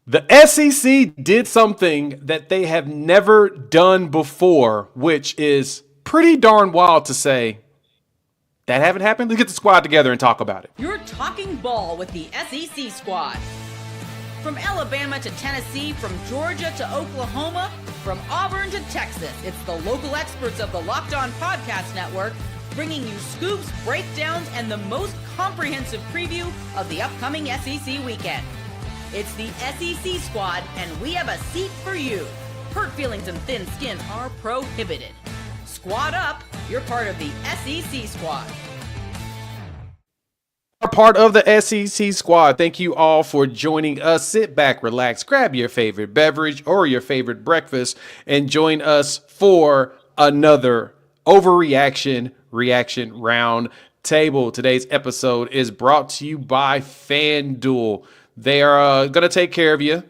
The SEC did something that they have never done before, which is pretty darn wild to say. That haven't happened? Let's get the squad together and talk about it. You're talking ball with the SEC squad. From Alabama to Tennessee, from Georgia to Oklahoma, from Auburn to Texas, it's the local experts of the Locked On Podcast Network bringing you scoops, breakdowns, and the most comprehensive preview of the upcoming SEC weekend. It's the SEC squad, and we have a seat for you. Hurt feelings and thin skin are prohibited. Squad up, you're part of the SEC squad. Are part of the SEC squad. Thank you all for joining us. Sit back, relax, grab your favorite beverage or your favorite breakfast, and join us for another overreaction reaction round table. Today's episode is brought to you by FanDuel. They are going to take care of you.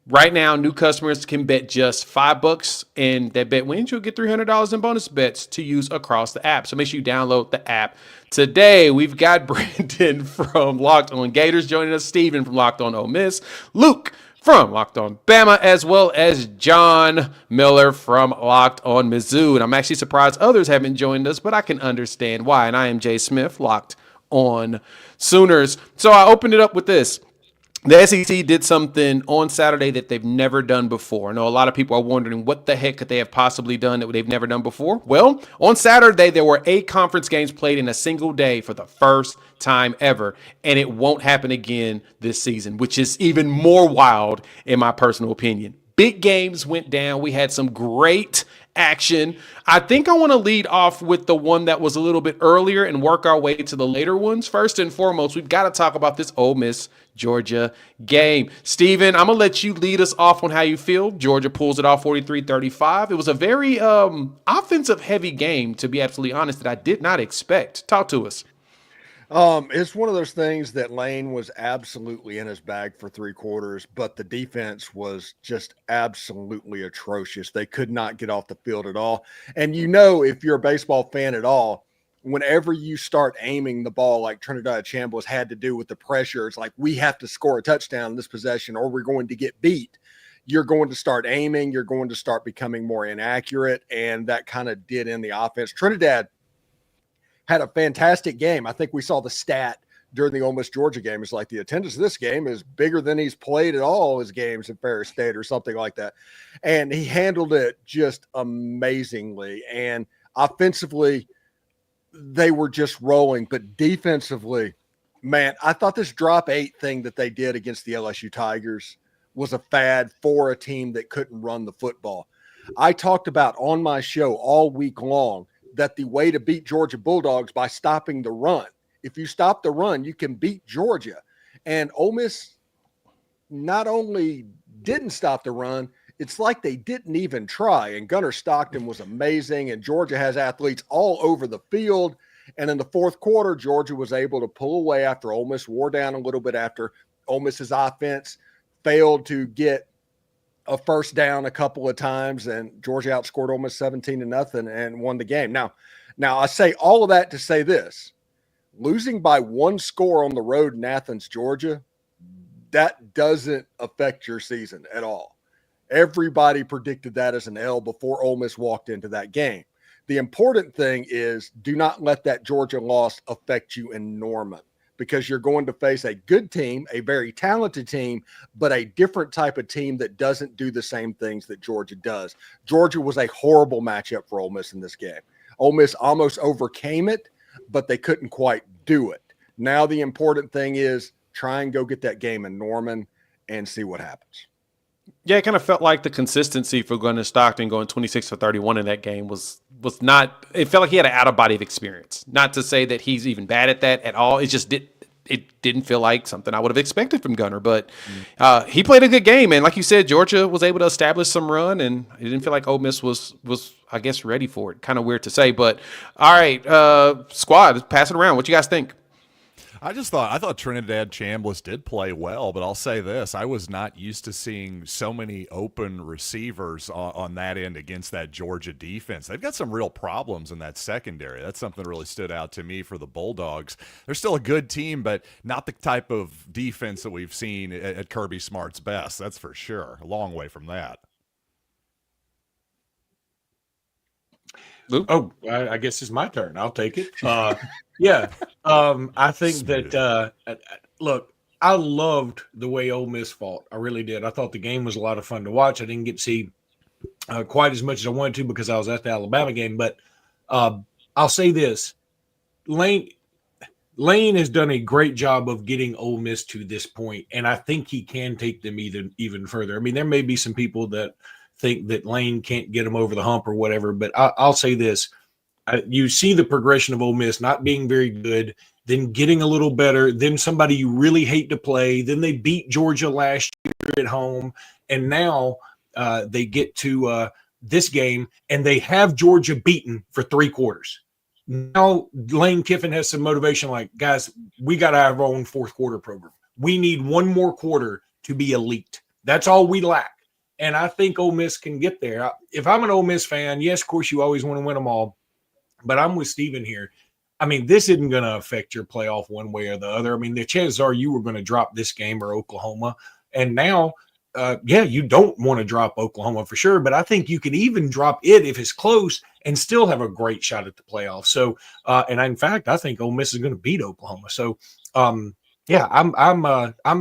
Right now, new customers can bet just $5, and that bet wins. You'll get $300 in bonus bets to use across the app. So make sure you download the app today. We've got Brandon from Locked On Gators joining us, Steven from Locked On Ole Miss, Luke from Locked On Bama, as well as John Miller from Locked On Mizzou. And I'm actually surprised others haven't joined us, but I can understand why. And I am Jay Smith, Locked On Sooners. So I opened it up with this. The SEC did something on Saturday that they've never done before. I know a lot of people are wondering what the heck could they have possibly done that they've never done before. Well, on Saturday, there were 8 conference games played in a single day for the first time ever, and it won't happen again this season, which is even more wild in my personal opinion. Big games went down. We had some great action. I think I want to lead off with the one that was a little bit earlier and work our way to the later ones. First and foremost, we've got to talk about this Ole Miss Georgia game. Steven, I'm going to let you lead us off on how you feel. Georgia pulls it off 43-35. It was a very offensive heavy game, to be absolutely honest, that I did not expect. Talk to us. It's one of those things that Lane was absolutely in his bag for 3 quarters, but the defense was just absolutely atrocious. They could not get off the field at all. And if you're a baseball fan at all, whenever you start aiming the ball like Trinidad Chambliss had to do with the pressure, it's like we have to score a touchdown in this possession or we're going to get beat. You're going to start aiming. You're going to start becoming more inaccurate, and that kind of did in the offense. Trinidad had a fantastic game. I think we saw the stat during the Ole Miss Georgia game. It's like the attendance of this game is bigger than he's played at all his games in Ferris State or something like that. And he handled it just amazingly. And offensively, they were just rolling. But defensively, man, I thought this drop 8 thing that they did against the LSU Tigers was a fad for a team that couldn't run the football. I talked about on my show all week long that the way to beat Georgia Bulldogs by stopping the run. If you stop the run, you can beat Georgia. And Ole Miss not only didn't stop the run, it's like they didn't even try. And Gunnar Stockton was amazing, and Georgia has athletes all over the field. And in the fourth quarter, Georgia was able to pull away after Ole Miss wore down a little bit after Ole Miss's offense failed to get a first down a couple of times, and Georgia outscored Ole Miss 17-0 and won the game. Now I say all of that to say this: losing by 1 score on the road in Athens, Georgia, that doesn't affect your season at all. Everybody predicted that as an L before Ole Miss walked into that game. The important thing is do not let that Georgia loss affect you in Norman, because you're going to face a good team, a very talented team, but a different type of team that doesn't do the same things that Georgia does. Georgia was a horrible matchup for Ole Miss in this game. Ole Miss almost overcame it, but they couldn't quite do it. Now the important thing is try and go get that game in Norman and see what happens. Yeah, it kind of felt like the consistency for Gunnar Stockton going 26 for 31 in that game was not – it felt like he had an out-of-body experience. Not to say that he's even bad at that at all. It just didn't feel like something I would have expected from Gunnar. But he played a good game. And like you said, Georgia was able to establish some run, and it didn't feel like Ole Miss was I guess, ready for it. Kind of weird to say. But, all right, squad, pass it around. What you guys think? I thought Trinidad Chambliss did play well, but I'll say this: I was not used to seeing so many open receivers on that end against that Georgia defense. They've got some real problems in that secondary. That's something that really stood out to me for the Bulldogs. They're still a good team, but not the type of defense that we've seen at Kirby Smart's best. That's for sure. A long way from that. Luke? Oh, I guess it's my turn. I'll take it. Yeah. I think that look, I loved the way Ole Miss fought. I really did. I thought the game was a lot of fun to watch. I didn't get to see quite as much as I wanted to because I was at the Alabama game. But I'll say this: Lane has done a great job of getting Ole Miss to this point, and I think he can take them even further. I mean, there may be some people that think that Lane can't get them over the hump or whatever, but I'll say this. You see the progression of Ole Miss not being very good, then getting a little better, then somebody you really hate to play, then they beat Georgia last year at home, and now they get to this game, and they have Georgia beaten for 3 quarters. Now Lane Kiffin has some motivation like, guys, we got to have our own fourth quarter program. We need one more quarter to be elite. That's all we lack. And I think Ole Miss can get there. If I'm an Ole Miss fan, yes, of course, you always want to win them all. But I'm with Steven here. I mean, this isn't going to affect your playoff one way or the other. I mean, the chances are you were going to drop this game or Oklahoma. And now, you don't want to drop Oklahoma for sure. But I think you can even drop it if it's close and still have a great shot at the playoffs. So, in fact, I think Ole Miss is going to beat Oklahoma. So, I'm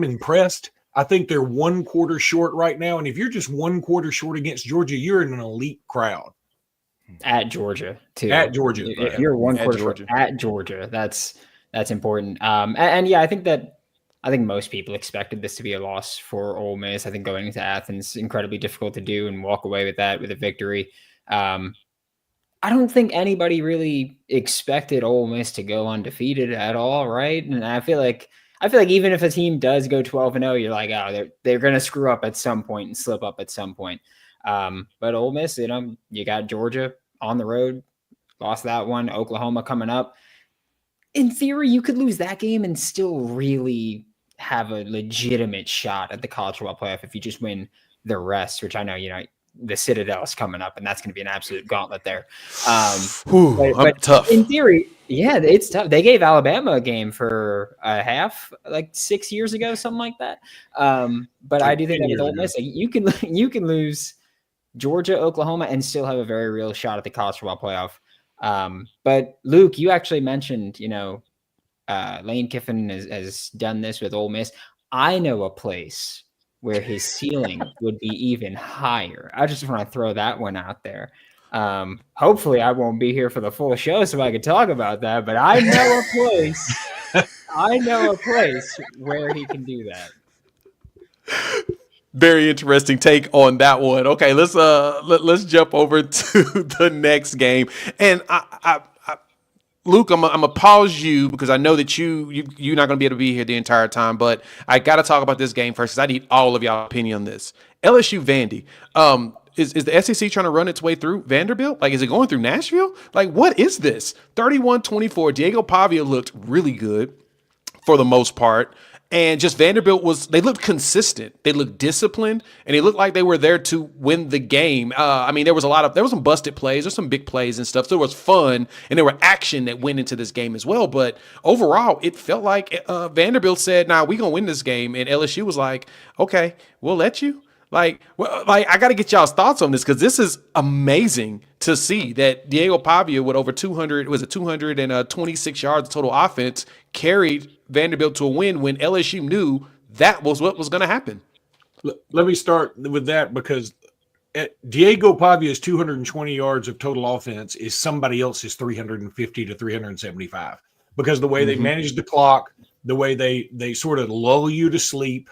impressed. I think they're 1 quarter short right now. And if you're just 1 quarter short against Georgia, you're in an elite crowd. At Georgia, too. At Georgia. If you're 1 quarter short at Georgia, that's important. And yeah, I think most people expected this to be a loss for Ole Miss. I think going into Athens, incredibly difficult to do and walk away with that with a victory. I don't think anybody really expected Ole Miss to go undefeated at all, right? And I feel like even if a team does go 12-0, you're like, oh, they're going to screw up at some point and slip up at some point. But Ole Miss, you got Georgia on the road, lost that one. Oklahoma coming up. In theory, you could lose that game and still really have a legitimate shot at the college football playoff if you just win the rest, which I know, the Citadel is coming up, and that's going to be an absolute gauntlet there. But tough. In theory, yeah, it's tough. They gave Alabama a game for a half, like 6 years ago, something like that. But I do think that with Ole Miss, you can lose Georgia, Oklahoma, and still have a very real shot at the college football playoff. But Luke, you actually mentioned, Lane Kiffin has done this with Ole Miss. I know a place where his ceiling would be even higher. I just want to throw that one out there. Hopefully I won't be here for the full show so I can talk about that, but I know a place where he can do that. Very interesting take on that one. Okay, let's jump over to the next game. And Luke, I'm gonna pause you because I know that you're not gonna be able to be here the entire time, but I got to talk about this game first because I need all of y'all opinion on this. LSU Vandy. Is the SEC trying to run its way through Vanderbilt? Like, is it going through Nashville? Like, what is this? 31-24. Diego Pavia looked really good for the most part. And just Vanderbilt they looked consistent. They looked disciplined, and they looked like they were there to win the game. There was some busted plays, there's some big plays and stuff. So there was fun, and there were action that went into this game as well. But overall, it felt like Vanderbilt said, "Nah, we gonna win this game," and LSU was like, "Okay, we'll let you." I got to get y'all's thoughts on this because this is amazing to see that Diego Pavia with over 226 yards of total offense carried Vanderbilt to a win when LSU knew that was what was going to happen. Let me start with that because Diego Pavia's 220 yards of total offense is somebody else's 350 to 375 because the way they manage the clock, the way they sort of lull you to sleep,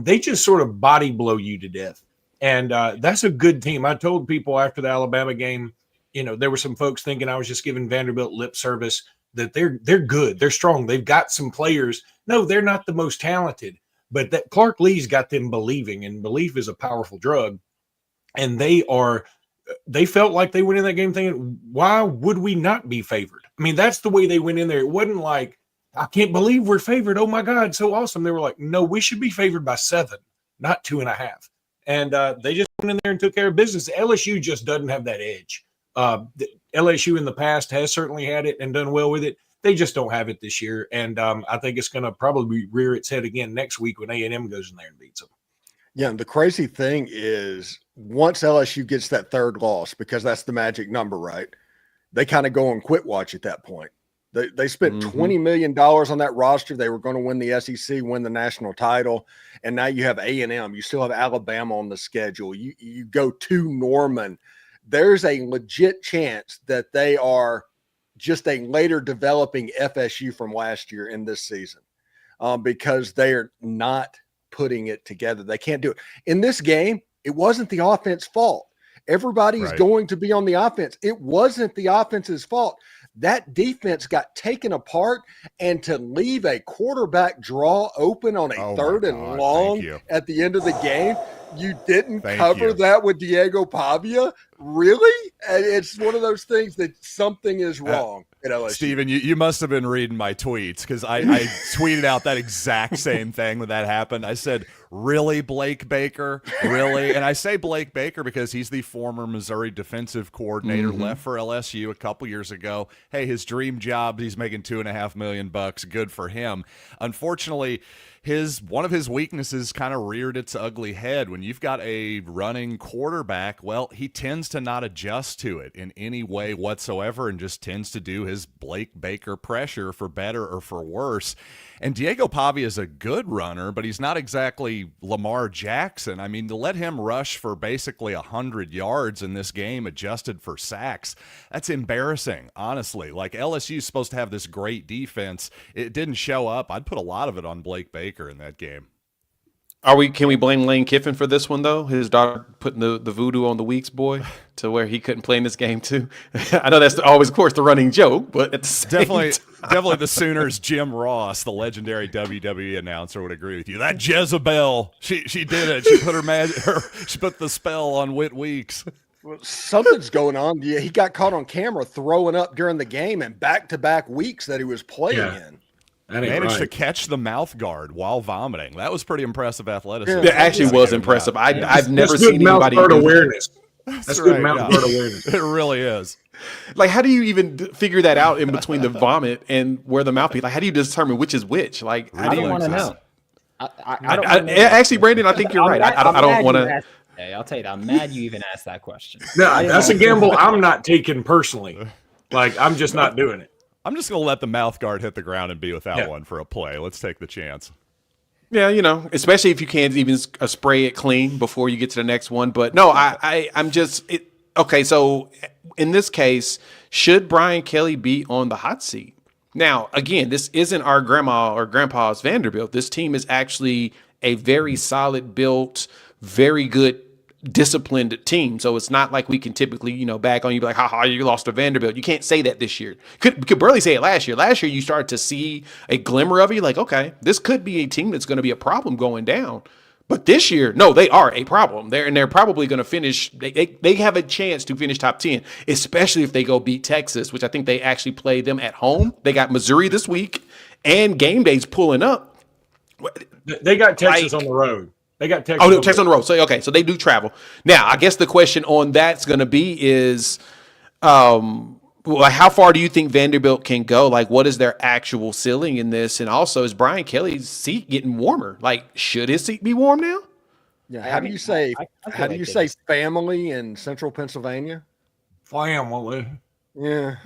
they just sort of body blow you to death. And that's a good team. I told people after the Alabama game, there were some folks thinking I was just giving Vanderbilt lip service, that they're good. They're strong. They've got some players. No, they're not the most talented, but that Clark Lee's got them believing, and belief is a powerful drug. And they felt like they went in that game thinking, why would we not be favored? I mean, that's the way they went in there. It wasn't like, I can't believe we're favored. Oh my God, so awesome. They were like, no, we should be favored by 7, not 2.5. And they just went in there and took care of business. LSU just doesn't have that edge. LSU in the past has certainly had it and done well with it. They just don't have it this year. And I think it's going to probably rear its head again next week when A&M goes in there and beats them. Yeah, and the crazy thing is once LSU gets that third loss, because that's the magic number, right? They kind of go on quit watch at that point. They spent $20 million on that roster. They were going to win the SEC, win the national title, and now you have A&M. You still have Alabama on the schedule. You go to Norman. There's a legit chance that they are just a later developing FSU from last year in this season because they are not putting it together. They can't do it. In this game, it wasn't the offense's fault. Everybody's going to be on the offense. It wasn't the offense's fault. That defense got taken apart, and to leave a quarterback draw open on a third and long at the end of the game, you didn't cover that with Diego Pavia? Really? And it's one of those things that something is wrong at LSU. Steven, you must have been reading my tweets because I tweeted out that exact same thing when that happened. I said, really, Blake Baker? Really? And I say Blake Baker because he's the former Missouri defensive coordinator, left for LSU a couple years ago. Hey, his dream job, he's making $2.5 million. Good for him. Unfortunately, one of his weaknesses kind of reared its ugly head. When you've got a running quarterback, well, he tends to not adjust to it in any way whatsoever and just tends to do his Blake Baker pressure for better or for worse. And Diego Pavia is a good runner, but he's not exactly Lamar Jackson. I mean, to let him rush for basically 100 yards in this game adjusted for sacks, that's embarrassing, honestly. Like, LSU is supposed to have this great defense. It didn't show up. I'd put a lot of it on Blake Baker in that game. Can we blame Lane Kiffin for this one, though? His daughter putting the voodoo on the Weeks boy to where he couldn't play in this game, too. I know that's always, of course, the running joke, but at the same definitely the Sooners' Jim Ross, the legendary WWE announcer, would agree with you. That Jezebel, she did it. She put she put the spell on Whit Weeks. Well, something's going on. Yeah, he got caught on camera throwing up during the game and back-to-back weeks that he was playing in. Managed to catch the mouth guard while vomiting. That was pretty impressive athleticism. It actually was impressive. I've never seen anybody mouth guard awareness. That's good mouth guard awareness. It really is. Like, how do you even figure that out in between the vomit and where the mouthpiece? Like, how do you determine which is which? Like, I don't want to know. Actually, Brandon, I think you're right. I don't want to. Hey, I'll tell you that. I'm mad you even asked that question. No, that's a gamble I'm not taking personally. Like, I'm just not doing it. I'm just going to let the mouth guard hit the ground and be without one for a play. Let's take the chance. Yeah, especially if you can't even spray it clean before you get to the next one. But no, I'm just okay. So in this case, should Brian Kelly be on the hot seat? Now, again, this isn't our grandma or grandpa's Vanderbilt. This team is actually a very solid built, very good, disciplined team. So it's not like we can typically, bag on you, be like, haha, you lost to Vanderbilt. You can't say that this year. Could barely say it last year. Last year, you started to see a glimmer of it. You're like, okay, this could be a team that's going to be a problem going down. But this year, no, they are a problem. They're probably going to finish. They have a chance to finish top 10, especially if they go beat Texas, which I think they actually play them at home. They got Missouri this week, and game day's pulling up. They got Texas on the road. They got Texas. Oh, Texas on the road. So okay, so they do travel. Now, I guess the question on that's going to be is, how far do you think Vanderbilt can go? Like, what is their actual ceiling in this? And also, is Brian Kelly's seat getting warmer? Like, should his seat be warm now? Yeah. How do you say? How do you say family in Central Pennsylvania? Family. Yeah.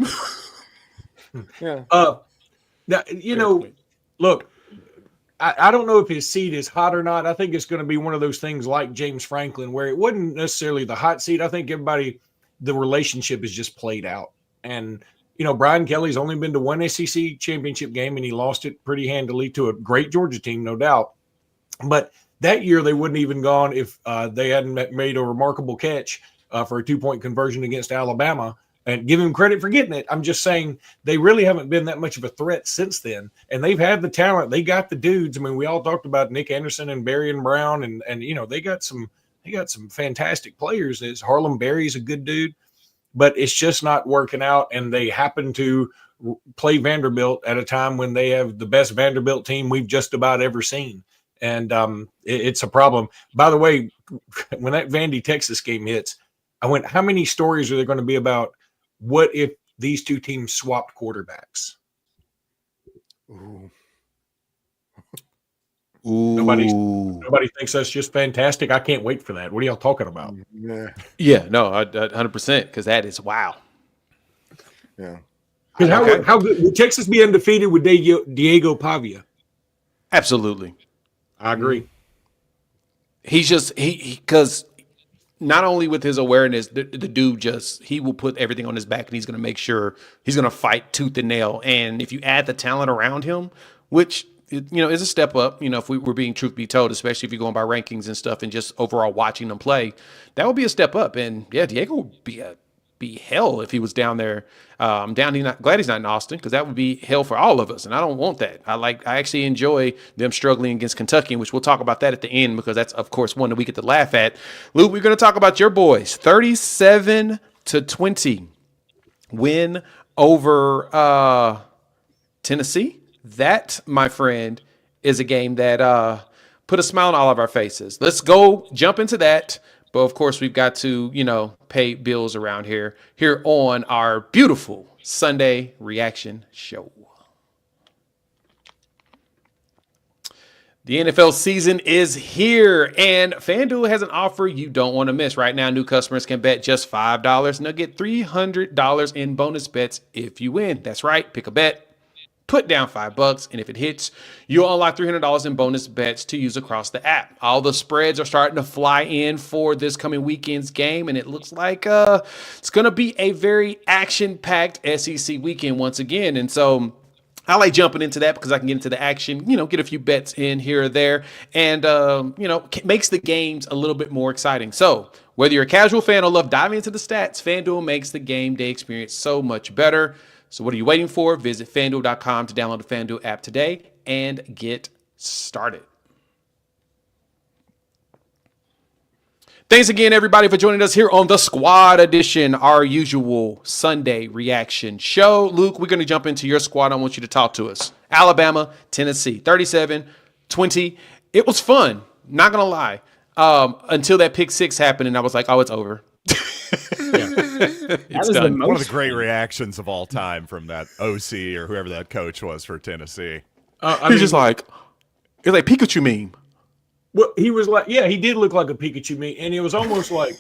Yeah. Now, look. I don't know if his seat is hot or not. I think it's going to be one of those things like James Franklin, where it wasn't necessarily the hot seat. I think the relationship is just played out. And, Brian Kelly's only been to one SEC championship game, and he lost it pretty handily to a great Georgia team, no doubt. But that year they wouldn't even gone if they hadn't made a remarkable catch for a 2-point conversion against Alabama. And give him credit for getting it. I'm just saying they really haven't been that much of a threat since then. And they've had the talent. They got the dudes. I mean, we all talked about Nick Anderson and Barry and Brown, and they got some fantastic players. Harlem Berry's a good dude, but it's just not working out. And they happen to play Vanderbilt at a time when they have the best Vanderbilt team we've just about ever seen. And it's a problem. By the way, when that Vandy Texas game hits, I went, how many stories are there going to be about what if these two teams swapped quarterbacks? Ooh. Nobody thinks that's just fantastic. I can't wait for that. What are y'all talking about? Yeah, no, 100%, because that is wow. Yeah. Because how good would Texas be undefeated with Diego Pavia? Absolutely. I agree. He's just because not only with his awareness, the dude he will put everything on his back, and he's going to make sure he's going to fight tooth and nail. And if you add the talent around him, which is a step up, if we were being truth be told, especially if you're going by rankings and stuff and just overall watching them play, that would be a step up. And yeah, Diego would be hell if he was down there. Glad he's not in Austin, because that would be hell for all of us, and I don't want that. I actually enjoy them struggling against Kentucky, which we'll talk about that at the end, because that's of course one that we get to laugh at. Luke, we're going to talk about your boys. 37-20 win over Tennessee. That, my friend, is a game that put a smile on all of our faces. Let's go jump into that. But of course, we've got to, pay bills around here on our beautiful Sunday reaction show. The NFL season is here, and FanDuel has an offer you don't want to miss. Right now, new customers can bet just $5, and they'll get $300 in bonus bets if you win. That's right. Pick a bet. Put down $5, and if it hits, you'll unlock $300 in bonus bets to use across the app. All the spreads are starting to fly in for this coming weekend's game, and it looks like it's going to be a very action-packed SEC weekend once again. And so I like jumping into that because I can get into the action, get a few bets in here or there, and, makes the games a little bit more exciting. So whether you're a casual fan or love diving into the stats, FanDuel makes the game day experience so much better. So what are you waiting for? Visit FanDuel.com to download the FanDuel app today and get started. Thanks again, everybody, for joining us here on the Squad Edition, our usual Sunday reaction show. Luke, we're going to jump into your squad. I want you to talk to us. Alabama, Tennessee, 37-20. It was fun, not going to lie, until that pick six happened, and I was like, oh, it's over. It's done. One of the great reactions of all time from that OC or whoever that coach was for Tennessee. He's just like, it's like Pikachu meme. Well, he was like, yeah, he did look like a Pikachu meme, and it was almost like,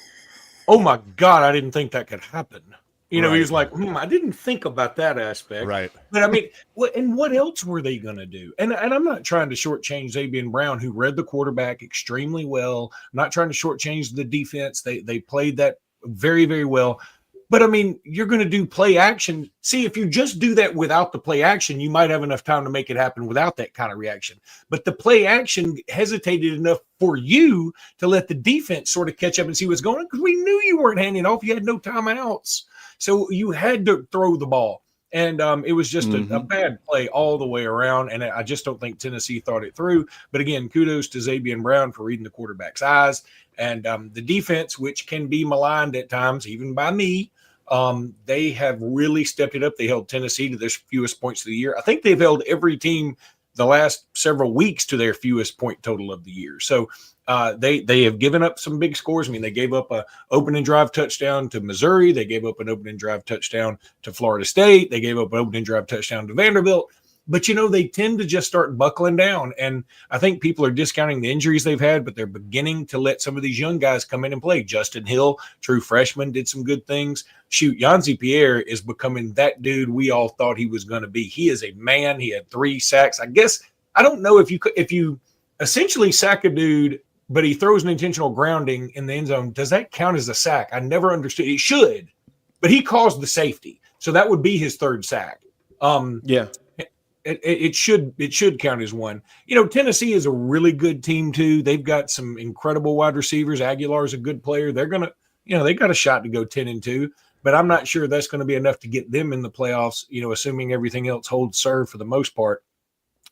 oh my God, I didn't think that could happen. He was like, I didn't think about that aspect. Right. But I mean, what else were they going to do? And I'm not trying to shortchange Xavier Brown, who read the quarterback extremely well. I'm not trying to shortchange the defense. They played that very, very well. But I mean, you're going to do play action. See, if you just do that without the play action, you might have enough time to make it happen without that kind of reaction. But the play action hesitated enough for you to let the defense sort of catch up and see what's going on, because we knew you weren't handing off. You had no timeouts. So you had to throw the ball. And it was just a bad play all the way around. And I just don't think Tennessee thought it through. But again, kudos to Xavier Brown for reading the quarterback's eyes. And the defense, which can be maligned at times, even by me, they have really stepped it up. They held Tennessee to their fewest points of the year. I think they've held every team the last several weeks to their fewest point total of the year. So they have given up some big scores. I mean, they gave up an opening drive touchdown to Missouri. They gave up an opening drive touchdown to Florida State. They gave up an opening drive touchdown to Vanderbilt. But, they tend to just start buckling down. And I think people are discounting the injuries they've had, but they're beginning to let some of these young guys come in and play. Justin Hill, true freshman, did some good things. Shoot, Yanzi Pierre is becoming that dude we all thought he was going to be. He is a man. He had 3 sacks. I guess, I don't know if you essentially sack a dude, but he throws an intentional grounding in the end zone. Does that count as a sack? I never understood. It should, but he caused the safety. So that would be his 3rd sack. Yeah. It should count as one. Tennessee is a really good team too. They've got some incredible wide receivers. Aguilar's a good player. They're gonna, they got a shot to go 10-2, but I'm not sure that's going to be enough to get them in the playoffs. Assuming everything else holds serve for the most part.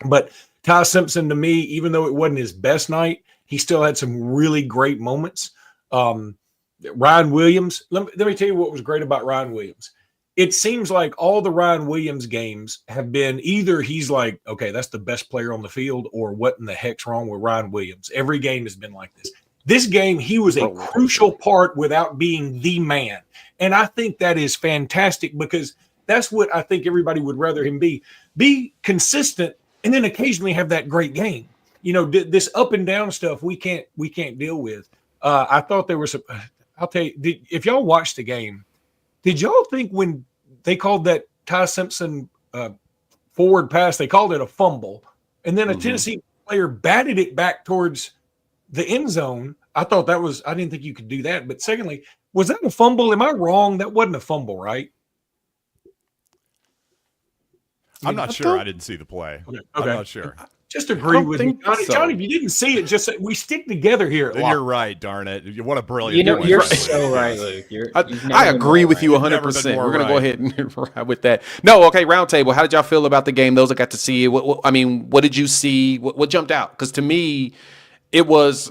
But Ty Simpson, to me, even though it wasn't his best night, he still had some really great moments. Ryan Williams. Let me tell you what was great about Ryan Williams. it seems like all the Ryan Williams games have been either he's like, okay, that's the best player on the field, or what in the heck's wrong with Ryan Williams? Every game has been like this. This game, he was a crucial part without being the man. And I think that is fantastic because that's what I think everybody would rather him be. Be consistent and then occasionally have that great game. You know, this up and down stuff we can't deal with. I thought there was I'll tell you, if y'all watched the game, did y'all think when they called that Ty Simpson forward pass, they called it a fumble, and then a Tennessee player batted it back towards the end zone? I thought that was, I didn't think you could do that. But secondly, was that a fumble? Am I wrong? That wasn't a fumble, right? I'm not sure. I didn't see the play. Okay. I'm not sure. Just agree with me. Johnny, if you didn't see it, just we stick together here. Then you're right, darn it. What a brilliant You know, you're so right, Luke. I agree with you 100%. We're going to go ahead and ride with that. No, okay, Roundtable, how did y'all feel about the game? Those that got to see it, what did you see? What jumped out? Because to me, I was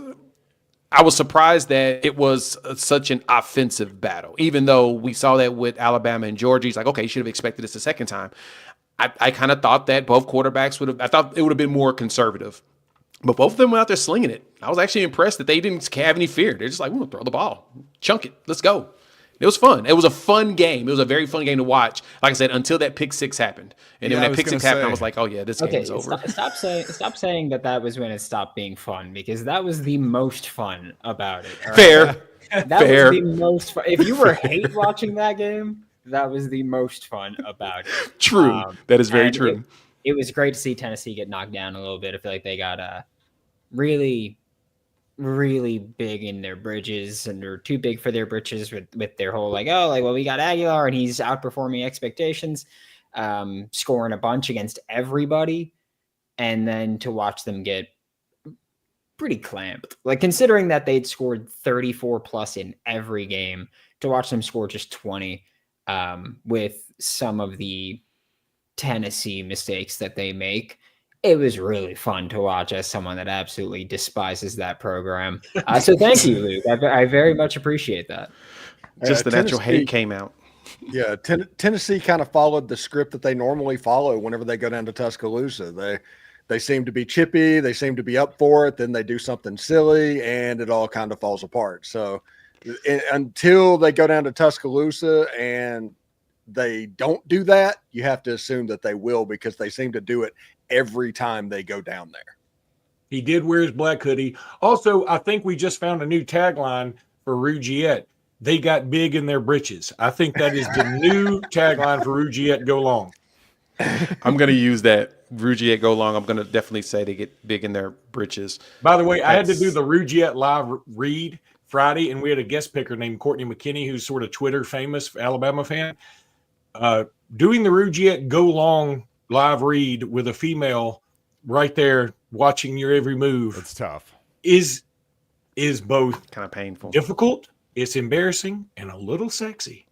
surprised that it was such an offensive battle, even though we saw that with Alabama and Georgia. He's like, okay, you should have expected this the second time. I kind of thought that both quarterbacks I thought it would have been more conservative. But both of them went out there slinging it. I was actually impressed that they didn't have any fear. They're just like, we're going to throw the ball. Chunk it. Let's go. It was fun. It was a fun game. It was a very fun game to watch. Like I said, until that pick six happened. And then when that pick six happened, I was like, oh, yeah, this game is over. Stop saying that was when it stopped being fun, because that was the most fun about it. Right? Fair. That was the most fun. If you were hate watching that game, that was the most fun about it. True. That is very true. It was great to see Tennessee get knocked down a little bit. I feel like they got really, really big in their bridges, and they're too big for their britches with their whole we got Aguilar and he's outperforming expectations, scoring a bunch against everybody, and then to watch them get pretty clamped. Like, considering that they'd scored 34 plus in every game, to watch them score just 20 with some of the Tennessee mistakes that they make, it was really fun to watch as someone that absolutely despises that program. So thank you, Luke. I very much appreciate that. Just the natural hate came out. Yeah, Tennessee kind of followed the script that they normally follow whenever they go down to Tuscaloosa. They seem to be chippy. They seem to be up for it. Then they do something silly, and it all kind of falls apart. So until they go down to Tuscaloosa and they don't do that, you have to assume that they will, because they seem to do it every time they go down there. He did wear his black hoodie. Also, I think we just found a new tagline for Rougiette. They got big in their britches. I think that is the new tagline for Rougiette Go Long. I'm going to use that. Rougiette Go Long. I'm going to definitely say they get big in their britches. By the way, I had to do the Rougiette live read Friday, and we had a guest picker named Courtney McKinney, who's sort of Twitter famous Alabama fan. Doing the Rougiette Go Long live read with a female right there watching your every move. It's tough. Is both kind of painful, difficult, it's embarrassing, and a little sexy.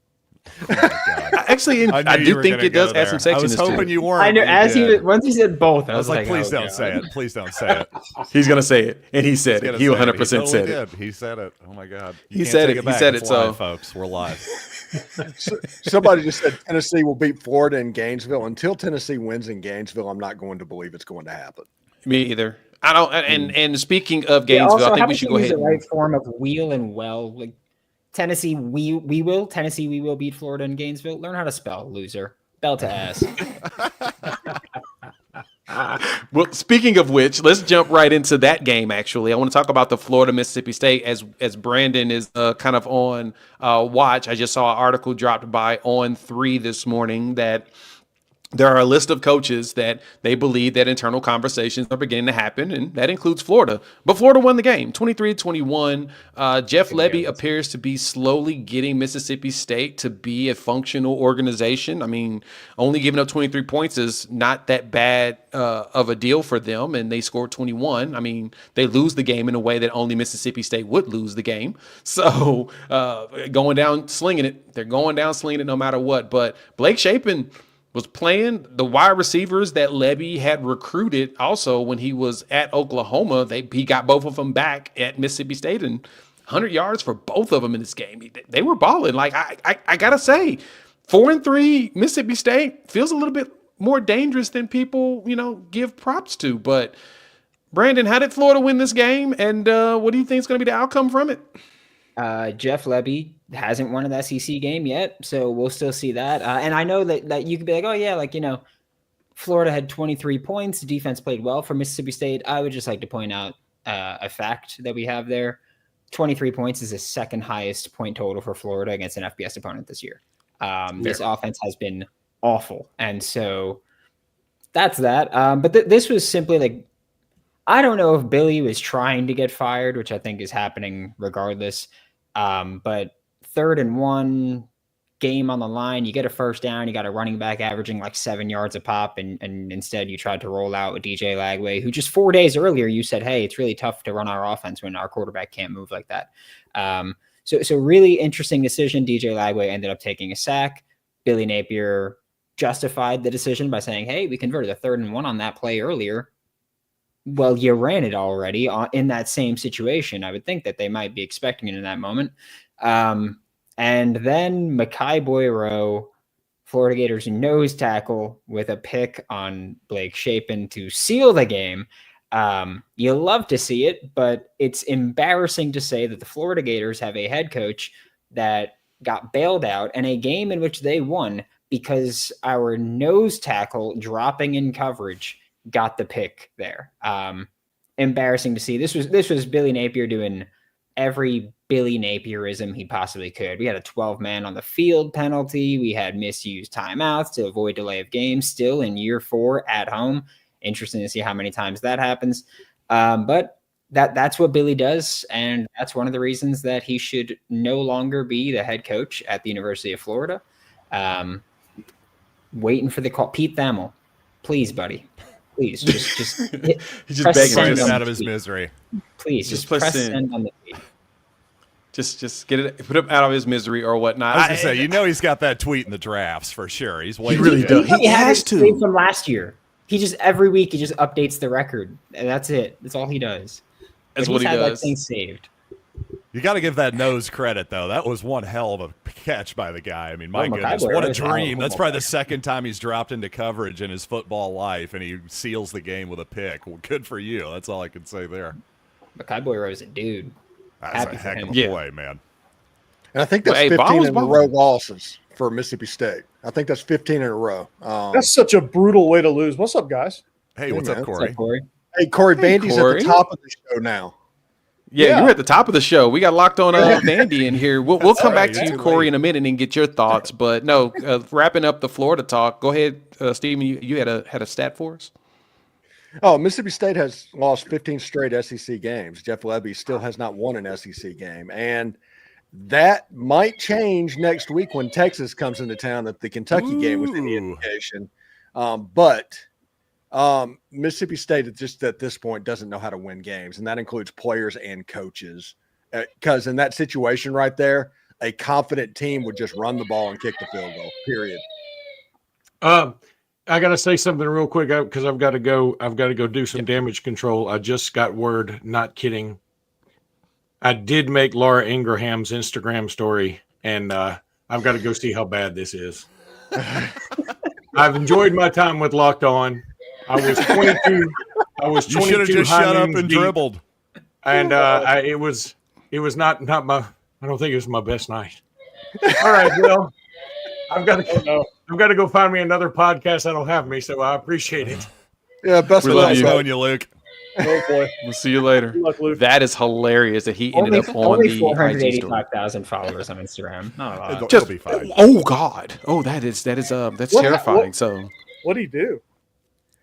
Oh my God. Actually, I do think it does add some sexiness. I was hoping you weren't. I know. Once he said both, I was like, please don't say it. Please don't say it. He's gonna say it, and he said it. He 100% said it. He said it. Oh my God. He said it. He said it. So, folks, we're live. Somebody just said Tennessee will beat Florida in Gainesville. Until Tennessee wins in Gainesville, I'm not going to believe it's going to happen. Me either. I don't. And speaking of Gainesville, I think we should go ahead. The right form of wheel and well, like Tennessee, we will beat Florida in Gainesville. Learn how to spell, loser. Bell to ass. Well, speaking of which, let's jump right into that game. Actually, I want to talk about the Florida Mississippi State as Brandon is kind of on watch. I just saw an article dropped by On3 this morning that there are a list of coaches that they believe that internal conversations are beginning to happen, and that includes Florida. But Florida won the game, 23-21. Jeff Lebby appears to be slowly getting Mississippi State to be a functional organization. I mean, only giving up 23 points is not that bad of a deal for them, and they scored 21. I mean, they lose the game in a way that only Mississippi State would lose the game. So going down slinging it, they're going down slinging it no matter what. But Blake Shapen was playing the wide receivers that Lebby had recruited also when he was at Oklahoma. He got both of them back at Mississippi State, and 100 yards for both of them in this game. They were balling. Like, I got to say, 4-3 Mississippi State feels a little bit more dangerous than people, give props to. But Brandon, how did Florida win this game? And what do you think is going to be the outcome from it? Jeff Lebby hasn't won an SEC game yet, so we'll still see that. And I know that you could be like, oh yeah, Florida had 23 points. The defense played well for Mississippi State. I would just like to point out a fact that we have there. 23 points is the second highest point total for Florida against an FBS opponent this year. This offense has been awful. And so that's that. But this was simply I don't know if Billy was trying to get fired, which I think is happening regardless. But 3rd and 1, game on the line, you get a first down, you got a running back averaging 7 yards a pop, and instead you tried to roll out with DJ Lagway, who just 4 days earlier you said, hey, it's really tough to run our offense when our quarterback can't move like that. So really interesting decision. DJ Lagway ended up taking a sack. Billy Napier justified the decision by saying, hey, we converted a 3rd and 1 on that play earlier. Well, you ran it already in that same situation. I would think that they might be expecting it in that moment. And then Mekhi Boyrow, Florida Gators nose tackle with a pick on Blake Shapen to seal the game. You love to see it, but it's embarrassing to say that the Florida Gators have a head coach that got bailed out in a game in which they won because our nose tackle dropping in coverage got the pick there. Embarrassing to see. This was Billy Napier doing every Billy Napierism he possibly could. We had a 12-man on the field penalty. We had misused timeouts to avoid delay of games still in year 4 at home. Interesting to see how many times that happens. But that's what Billy does, and that's one of the reasons that he should no longer be the head coach at the University of Florida. Waiting for the call. Pete Thamel, please, buddy. Please, just he's just begging him out of his misery. Please, just press send on the tweet. Just get it, put him out of his misery or whatnot. I was gonna say, he's got that tweet in the drafts for sure. He's waiting. He really does. He has to. From last year, he just every week he just updates the record, and that's it. That's all he does. That's what he does. That thing saved. You got to give that nose credit, though. That was one hell of a catch by the guy. I mean, my goodness, what a dream. That's probably the second time he's dropped into coverage in his football life, and he seals the game with a pick. Well, good for you. That's all I can say there. Mekhi Boyrow is a dude. That's a heck of a play, man. And I think that's 15 in a row losses for Mississippi State. I think that's 15 in a row. That's such a brutal way to lose. What's up, guys? Hey, what's up, Corey? Hey, Corey, Vandy's at the top of the show now. Yeah, you're at the top of the show. We got locked on Vandy in here. We'll come back to you, Corey, in a minute and get your thoughts. But no, wrapping up the Florida talk. Go ahead, Steven. You had a stat for us. Oh, Mississippi State has lost 15 straight SEC games. Jeff Lebby still has not won an SEC game, and that might change next week when Texas comes into town. If the Kentucky game was any indication, but. Mississippi State just at this point doesn't know how to win games, and that includes players and coaches. Because in that situation right there, a confident team would just run the ball and kick the field goal. Period. I got to say something real quick because I've got to go. I've got to go do some damage control. I just got word. Not kidding. I did make Laura Ingraham's Instagram story, and I've got to go see how bad this is. I've enjoyed my time with Locked On. I was 22. You should have just shut up and dribbled. And it was not my. I don't think it was my best night. All right, well, I've got to go find me another podcast that'll have me. So I appreciate it. Yeah, best of luck. Knowing you, Luke. Oh boy, we'll see you later. Good luck, Luke. That is hilarious that he ended up on only the 485,000 followers on Instagram. Not a lot. It'll be fine. Oh God! Oh, that's terrifying. So what do you do?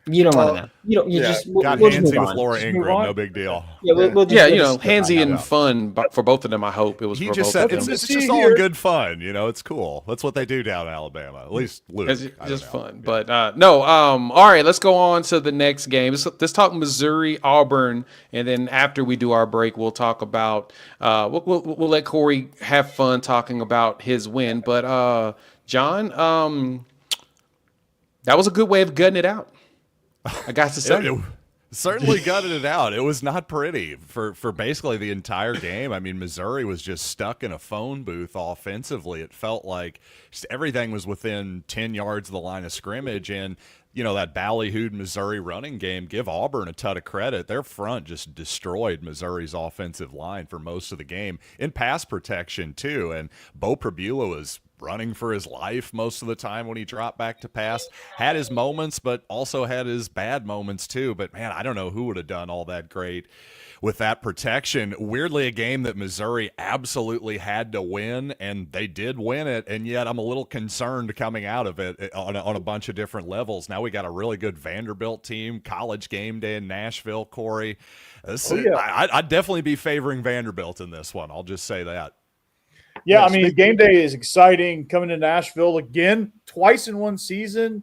You don't want to know. You don't. You just got we'll handsy move with Laura Ingram. No big deal. Yeah, we'll just handsy and fun, but for both of them, I hope it was. He for just both said of them. it's just all in good fun. It's cool. That's what they do down in Alabama. At least Luke. It's just fun, but no. All right, let's go on to the next game. Let's talk Missouri Auburn, and then after we do our break, we'll talk about. We'll let Corey have fun talking about his win, but John, that was a good way of gutting it out. I got to say, it Certainly gutted it out. It was not pretty for basically the entire game. I mean, Missouri was just stuck in a phone booth offensively. It felt like just everything was within 10 yards of the line of scrimmage. And, that ballyhooed Missouri running game, give Auburn a ton of credit. Their front just destroyed Missouri's offensive line for most of the game in pass protection, too. And Bo Pribula was running for his life most of the time when he dropped back to pass. Had his moments, but also had his bad moments too. But man, I don't know who would have done all that great with that protection. Weirdly, a game that Missouri absolutely had to win, and they did win it, and yet I'm a little concerned coming out of it on a bunch of different levels. Now we got a really good Vanderbilt team, college game day in Nashville, Corey. I'd definitely be favoring Vanderbilt in this one. I'll just say that. Yeah, I mean, game day is exciting. Coming to Nashville again, twice in one season.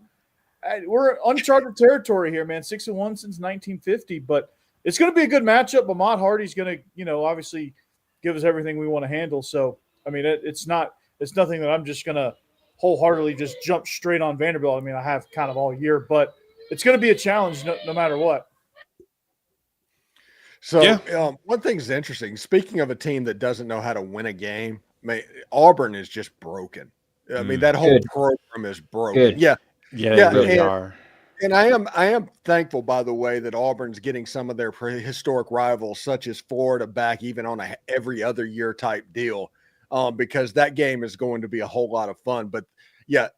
We're uncharted territory here, man. 6-1 since 1950, but it's going to be a good matchup. Ahmad Hardy's going to, obviously give us everything we want to handle. So, I mean, it's nothing that I'm just going to wholeheartedly just jump straight on Vanderbilt. I mean, I have kind of all year, but it's going to be a challenge no matter what. So, one thing's interesting. Speaking of a team that doesn't know how to win a game, Auburn is just broken. I mean, that whole program is broken. Yeah, they really are. And I am thankful, by the way, that Auburn's getting some of their historic rivals, such as Florida, back even on a every other year type deal, because that game is going to be a whole lot of fun. But yeah,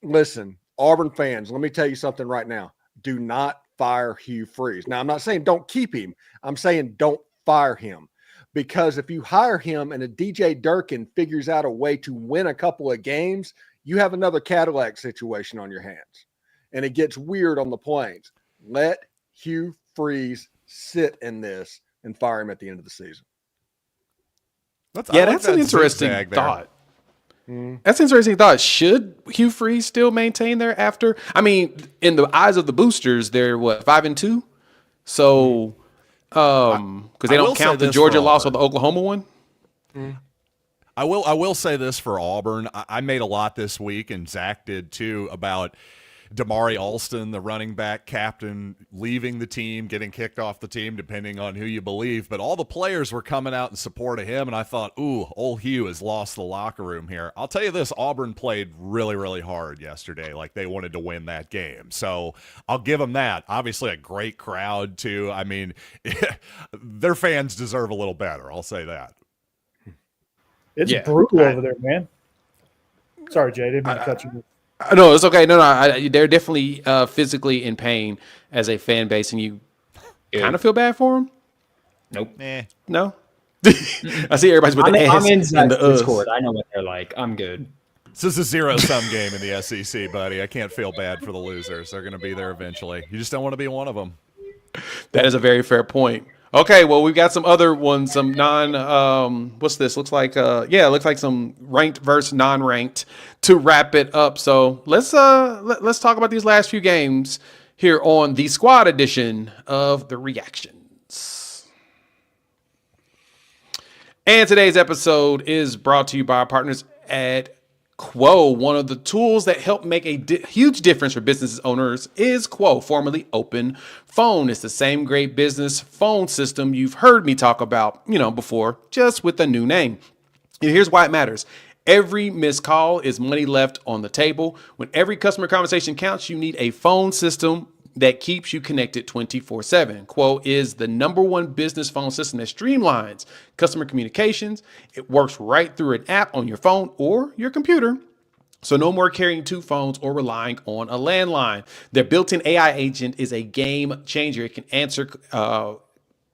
listen, Auburn fans, let me tell you something right now. Do not fire Hugh Freeze. Now, I'm not saying don't keep him. I'm saying don't fire him. Because if you hire him and a DJ Durkin figures out a way to win a couple of games, you have another Cadillac situation on your hands. And it gets weird on the plains. Let Hugh Freeze sit in this and fire him at the end of the season. That's an interesting thought. That's an interesting thought. Should Hugh Freeze still maintain there after? I mean, in the eyes of the boosters, they're 5-2? So... because they don't count the Georgia loss or the Oklahoma one. I will say this for Auburn. I made a lot this week, and Zach did too, about Damari Alston, the running back captain, leaving the team, getting kicked off the team, depending on who you believe. But all the players were coming out in support of him, and I thought, ooh, old Hugh has lost the locker room here. I'll tell you this, Auburn played really, really hard yesterday. Like, they wanted to win that game. So I'll give them that. Obviously, a great crowd, too. I mean, their fans deserve a little better. I'll say that. It's brutal over there, man. Sorry, Jay. I didn't mean to cut you. No, it's okay. No, they're definitely physically in pain as a fan base, and you kind of feel bad for them. Nope. No. I see everybody's with the I'm in the Discord. I know what they're like. I'm good. This is a zero-sum game in the SEC, buddy. I can't feel bad for the losers. They're going to be there eventually. You just don't want to be one of them. That is a very fair point. Okay, well, we've got some other ones, some what's this? Looks like some ranked versus non-ranked to wrap it up. So let's talk about these last few games here on the squad edition of the reactions. And today's episode is brought to you by our partners at Quo. One of the tools that help make a huge difference for business owners is Quo, formerly Open Phone. It's the same great business phone system you've heard me talk about, before, just with a new name. And here's why it matters. Every missed call is money left on the table. When every customer conversation counts, you need a phone system that keeps you connected 24/7. Quo is the #1 business phone system that streamlines customer communications. It works right through an app on your phone or your computer. So no more carrying two phones or relying on a landline. Their built-in AI agent is a game changer. It can answer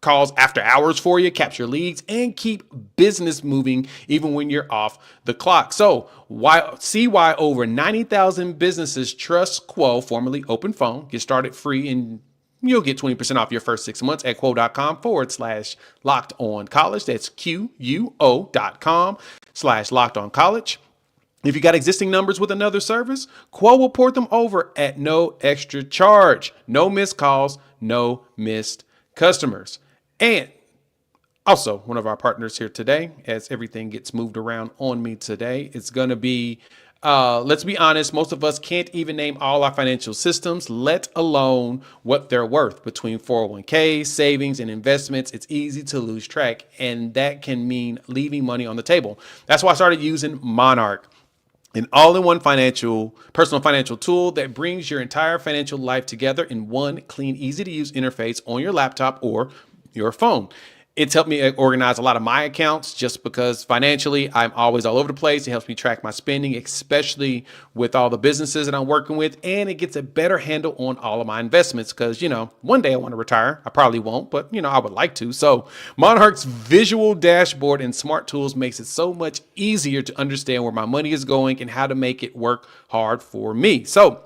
calls after hours for you, capture leads, and keep business moving even when you're off the clock. So why over 90,000 businesses trust Quo, formerly Open Phone. Get started free and you'll get 20% off your first 6 months at quo.com/lockedoncollege. That's QUO.com/lockedoncollege. If you got existing numbers with another service, Quo will port them over at no extra charge. No missed calls, no missed customers. And also, one of our partners here today, as everything gets moved around on me today, it's going to be Let's be honest, most of us can't even name all our financial systems, let alone what they're worth. Between 401ks, savings, and investments, it's easy to lose track, and that can mean leaving money on the table. That's why I started using Monarch, an all-in-one personal financial tool that brings your entire financial life together in one clean, easy-to-use interface on your laptop or your phone. It's helped me organize a lot of my accounts just because financially I'm always all over the place. It helps me track my spending, especially with all the businesses that I'm working with. And it gets a better handle on all of my investments because, one day I want to retire. I probably won't, but, I would like to. So Monarch's visual dashboard and smart tools makes it so much easier to understand where my money is going and how to make it work hard for me. So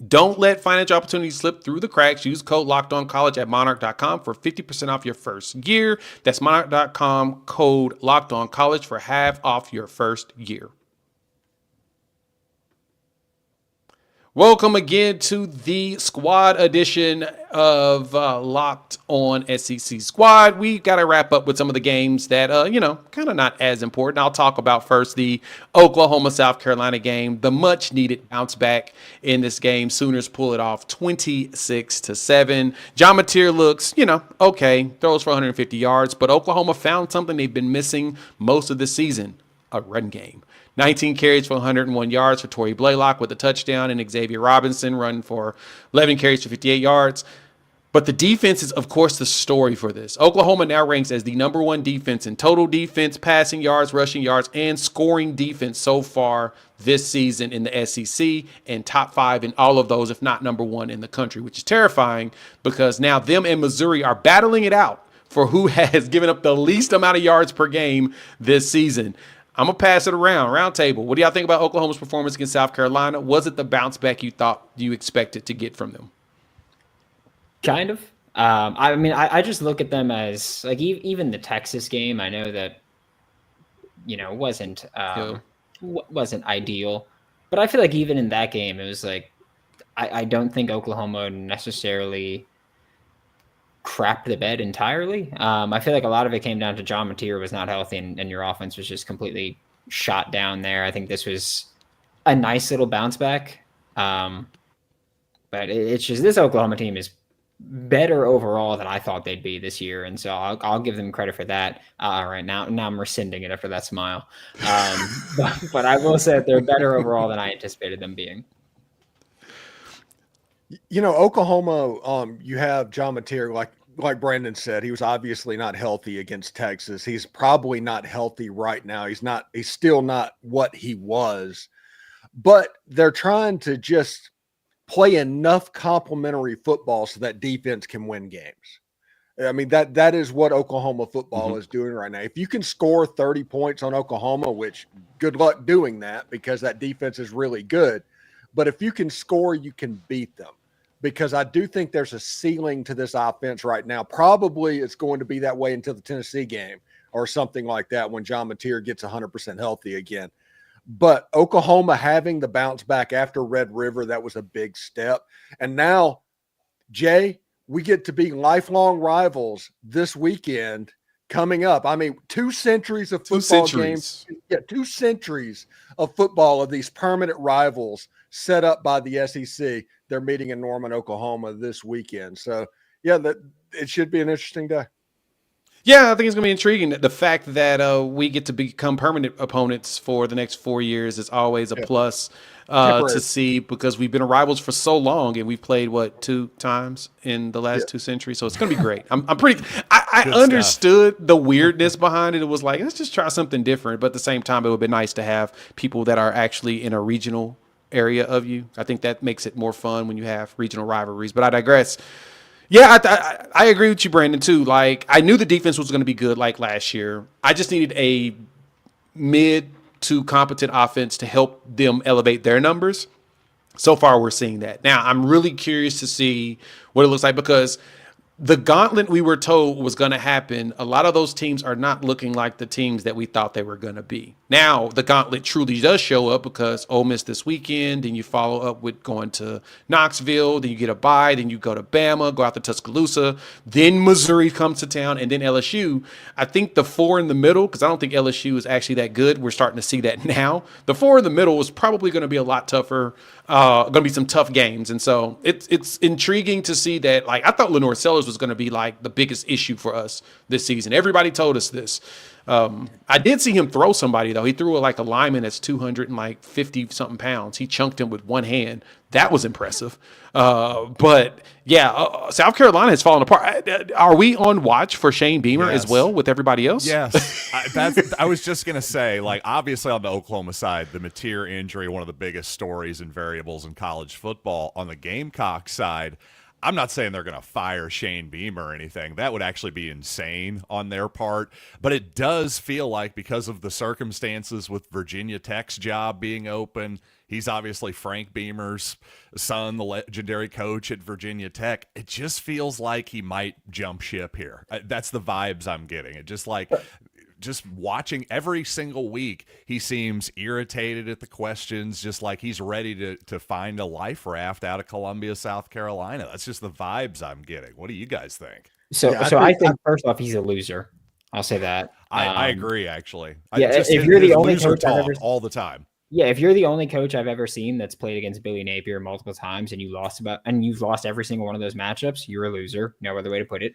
don't let financial opportunities slip through the cracks. Use code LOCKEDONCollege at monarch.com for 50% off your first year. That's monarch.com, code LOCKEDONCollege for half off your first year. Welcome again to the squad edition of Locked On SEC Squad. We got to wrap up with some of the games that, kind of not as important. I'll talk about first the Oklahoma-South Carolina game, the much-needed bounce back in this game. Sooners pull it off 26-7. John Mateer looks, okay, throws for 150 yards, but Oklahoma found something they've been missing most of the season, a run game. 19 carries for 101 yards for Torrey Blaylock with a touchdown, and Xavier Robinson run for 11 carries for 58 yards. But the defense is, of course, the story for this. Oklahoma now ranks as the number one defense in total defense, passing yards, rushing yards, and scoring defense so far this season in the SEC, and top 5 in all of those, if not number 1 in the country, which is terrifying because now them and Missouri are battling it out for who has given up the least amount of yards per game this season. I'm going to pass it around. Roundtable. What do y'all think about Oklahoma's performance against South Carolina? Was it the bounce back you thought you expected to get from them? Kind of. I just look at them as like even the Texas game. I know that, wasn't ideal, but I feel like even in that game, it was like, I don't think Oklahoma necessarily crapped the bed entirely. I feel like a lot of it came down to John Mateer was not healthy and your offense was just completely shot down there. I think this was a nice little bounce back. But it's just this Oklahoma team is better overall than I thought they'd be this year. And so I'll give them credit for that. Right now I'm rescinding it after that smile. But I will say that they're better overall than I anticipated them being. Oklahoma, you have John Mateer, like Brandon said, he was obviously not healthy against Texas. He's probably not healthy right now. He's still not what he was, but they're trying to just play enough complementary football so that defense can win games. I mean, that is what Oklahoma football is doing right now. If you can score 30 points on Oklahoma, which good luck doing that because that defense is really good. But if you can score, you can beat them. Because I do think there's a ceiling to this offense right now. Probably it's going to be that way until the Tennessee game or something like that when John Mateer gets 100% healthy again. But Oklahoma having the bounce back after Red River, that was a big step. And now, Jay, we get to be lifelong rivals this weekend coming up. I mean, 2 centuries of football games. Yeah, 2 centuries of football of these permanent rivals set up by the SEC. They're meeting in Norman, Oklahoma this weekend. So, yeah, it should be an interesting day. Yeah, I think it's going to be intriguing. The fact that we get to become permanent opponents for the next 4 years is always a plus to see because we've been rivals for so long and we've played, 2 times in the last 2 centuries. So it's going to be great. I understood the weirdness behind it. It was like, let's just try something different. But at the same time, it would be nice to have people that are actually in a regional area of you. I think that makes it more fun when you have regional rivalries. But I digress. Yeah, I agree with you, Brandon, too. Like, I knew the defense was going to be good like last year. I just needed a mid to competent offense to help them elevate their numbers. So far, we're seeing that. Now, I'm really curious to see what it looks like because the gauntlet we were told was going to happen, a lot of those teams are not looking like the teams that we thought they were going to be. Now, the gauntlet truly does show up because Ole Miss this weekend, and you follow up with going to Knoxville, then you get a bye, then you go to Bama, go out to Tuscaloosa, then Missouri comes to town, and then LSU. I think the four in the middle, because I don't think LSU is actually that good. We're starting to see that now. The four in the middle is probably going to be a lot tougher, going to be some tough games. And so it's intriguing to see that. Like, I thought Lenore Sellers was going to be like the biggest issue for us this season. Everybody told us this. I did see him throw somebody though. He threw like a lineman that's 250 something pounds. He chunked him with one hand. That was impressive. But yeah, South Carolina has fallen apart. Are we on watch for Shane Beamer as well with everybody else? Yes. I was just going to say, like, obviously on the Oklahoma side, the Mateer injury, one of the biggest stories and variables in college football. On the Gamecock side, I'm not saying they're going to fire Shane Beamer or anything. That would actually be insane on their part. But it does feel like, because of the circumstances with Virginia Tech's job being open, he's obviously Frank Beamer's son, the legendary coach at Virginia Tech. It just feels like he might jump ship here. That's the vibes I'm getting. It just watching every single week, he seems irritated at the questions, just like he's ready to find a life raft out of Columbia, South Carolina. That's just the vibes I'm getting. What do you guys think? So I think first off, he's a loser. I'll say that. I agree, actually. If you're the only coach I've ever all the time. Yeah, if you're the only coach I've ever seen that's played against Billy Napier multiple times and you've lost every single one of those matchups, you're a loser. No other way to put it.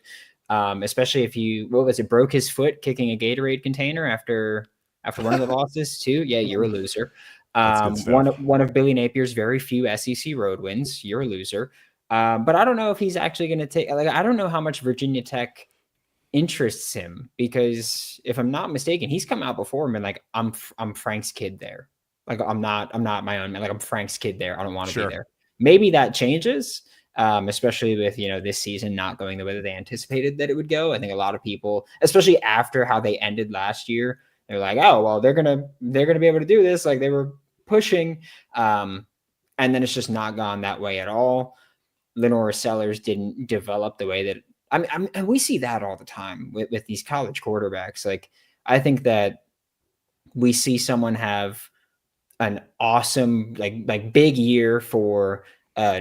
Especially if you, broke his foot kicking a Gatorade container after one of the losses too. Yeah, you're a loser. One of Billy Napier's very few SEC road wins. You're a loser. But I don't know if he's actually going to take. Like, I don't know how much Virginia Tech interests him, because if I'm not mistaken, he's come out before and been like, I'm Frank's kid there. Like, I'm not my own man. Like, I'm Frank's kid there. I don't want to be there. Maybe that changes. Especially with, this season not going the way that they anticipated that it would go. I think a lot of people, especially after how they ended last year, they're like, oh, well, they're gonna be able to do this. Like, they were pushing, and then it's just not gone that way at all. Lenore Sellers didn't develop the way that and we see that all the time with these college quarterbacks. Like, I think that we see someone have an awesome like big year for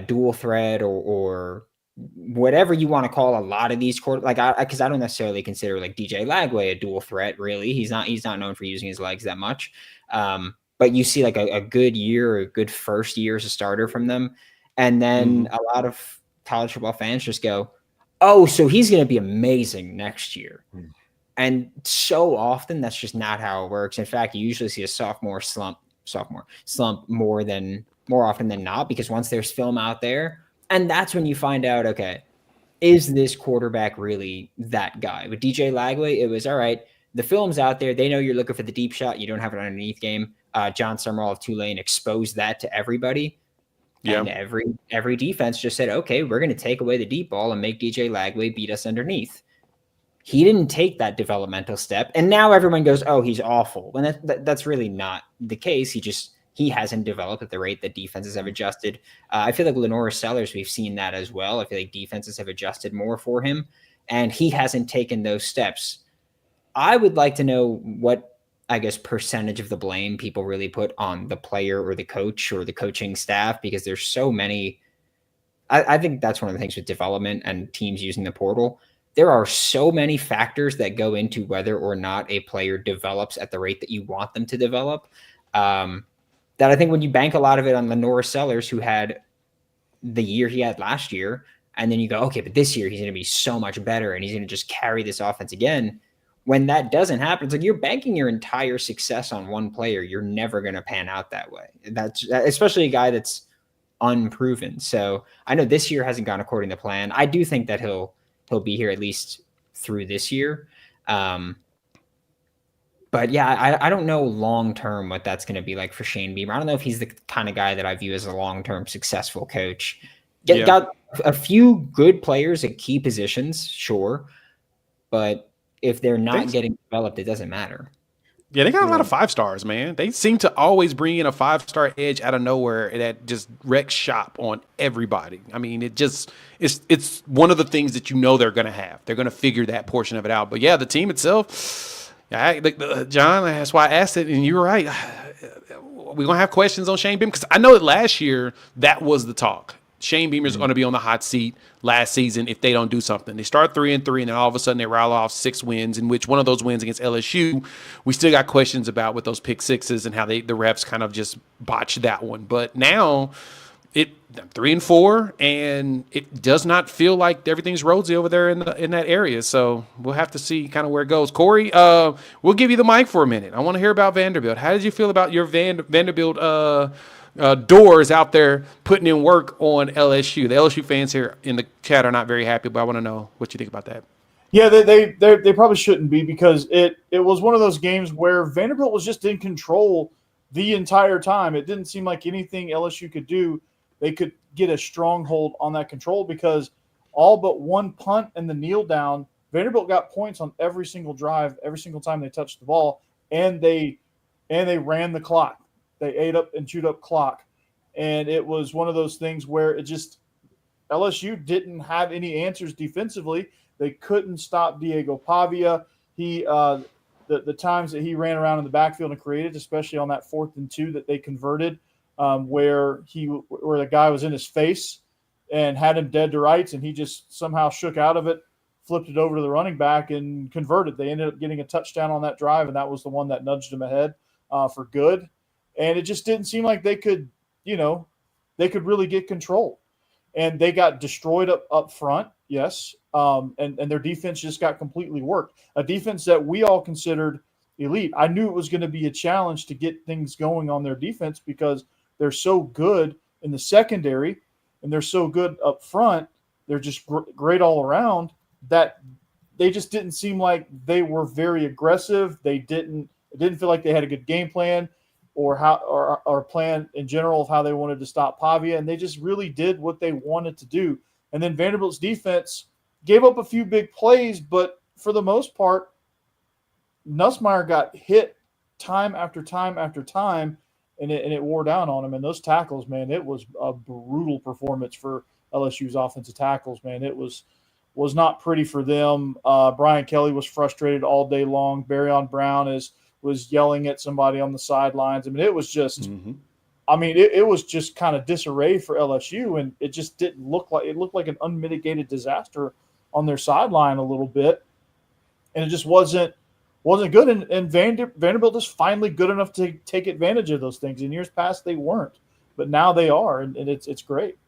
dual threat or whatever you want to call a lot of these because I don't necessarily consider like DJ Lagway a dual threat. Really, he's not known for using his legs that much. But you see like a good year, a good first year as a starter from them, and then a lot of college football fans just go, "Oh, so he's going to be amazing next year." And so often that's just not how it works. In fact, you usually see a sophomore slump more often than not, because once there's film out there, and that's when you find out, okay, is this quarterback really that guy? With DJ Lagway, it was all right. The film's out there. They know you're looking for the deep shot. You don't have an underneath game. John Summerall of Tulane exposed that to everybody. Yeah. And every defense just said, okay, we're going to take away the deep ball and make DJ Lagway beat us underneath. He didn't take that developmental step. And now everyone goes, oh, he's awful. When that's really not the case. He hasn't developed at the rate that defenses have adjusted. I feel like Lenore Sellers, we've seen that as well. I feel like defenses have adjusted more for him, and he hasn't taken those steps. I would like to know what, I guess, percentage of the blame people really put on the player or the coach or the coaching staff, because there's so many. I think that's one of the things with development and teams using the portal. There are so many factors that go into whether or not a player develops at the rate that you want them to develop. That I think when you bank a lot of it on Lenore Sellers, who had the year he had last year, and then you go, okay, but this year he's going to be so much better and he's going to just carry this offense again. When that doesn't happen, it's like you're banking your entire success on one player. You're never going to pan out that way. That's especially a guy that's unproven. So I know this year hasn't gone according to plan. I do think that he'll be here at least through this year. But yeah, I don't know long-term what that's going to be like for Shane Beamer. I don't know if he's the kind of guy that I view as a long-term successful coach. Got a few good players at key positions, sure. But if they're not getting developed, it doesn't matter. Yeah, they got a lot of 5-stars, man. They seem to always bring in a 5-star edge out of nowhere that just wrecks shop on everybody. I mean, it's one of the things that they're going to have. They're going to figure that portion of it out. But yeah, the team itself, John, that's why I asked it, and you were right. We're going to have questions on Shane Beamer because I know that last year that was the talk. Shane Beamer's going to be on the hot seat last season if they don't do something. They start 3-3, and then all of a sudden they rattle off 6 wins, in which one of those wins against LSU, we still got questions about with those pick sixes and how the refs kind of just botched that one. But now 3-4, and it does not feel like everything's rosy over there in that area. So we'll have to see kind of where it goes. Corey, we'll give you the mic for a minute. I want to hear about Vanderbilt. How did you feel about your Vanderbilt doors out there putting in work on LSU? The LSU fans here in the chat are not very happy, but I want to know what you think about that. Yeah, they probably shouldn't be because it was one of those games where Vanderbilt was just in control the entire time. It didn't seem like anything LSU could do, they could get a stronghold on that control because all but one punt and the kneel down, Vanderbilt got points on every single drive, every single time they touched the ball, and they ran the clock. They ate up and chewed up clock. And it was one of those things where LSU didn't have any answers defensively. They couldn't stop Diego Pavia. The times that he ran around in the backfield and created, especially on that 4th and 2 that they converted, where the guy was in his face and had him dead to rights, and he just somehow shook out of it, flipped it over to the running back and converted. They ended up getting a touchdown on that drive, and that was the one that nudged them ahead for good. And it just didn't seem like they could really get control. And they got destroyed up front, yes. And their defense just got completely worked. A defense that we all considered elite. I knew it was going to be a challenge to get things going on their defense because they're so good in the secondary and they're so good up front. They're just great all around that they just didn't seem like they were very aggressive. It didn't feel like they had a good game plan or plan in general of how they wanted to stop Pavia, and they just really did what they wanted to do. And then Vanderbilt's defense gave up a few big plays, but for the most part, Nussmeier got hit time after time after time, and it wore down on him. And those tackles, man, it was a brutal performance for LSU's offensive tackles, man. It was not pretty for them. Brian Kelly was frustrated all day long. Barryon Brown was yelling at somebody on the sidelines. I mean, it was just it was just kind of disarray for LSU, and it just didn't look like – it looked like an unmitigated disaster on their sideline a little bit, and it just wasn't good. And Vanderbilt is finally good enough to take advantage of those things. In years past, they weren't, but now they are, and it's great.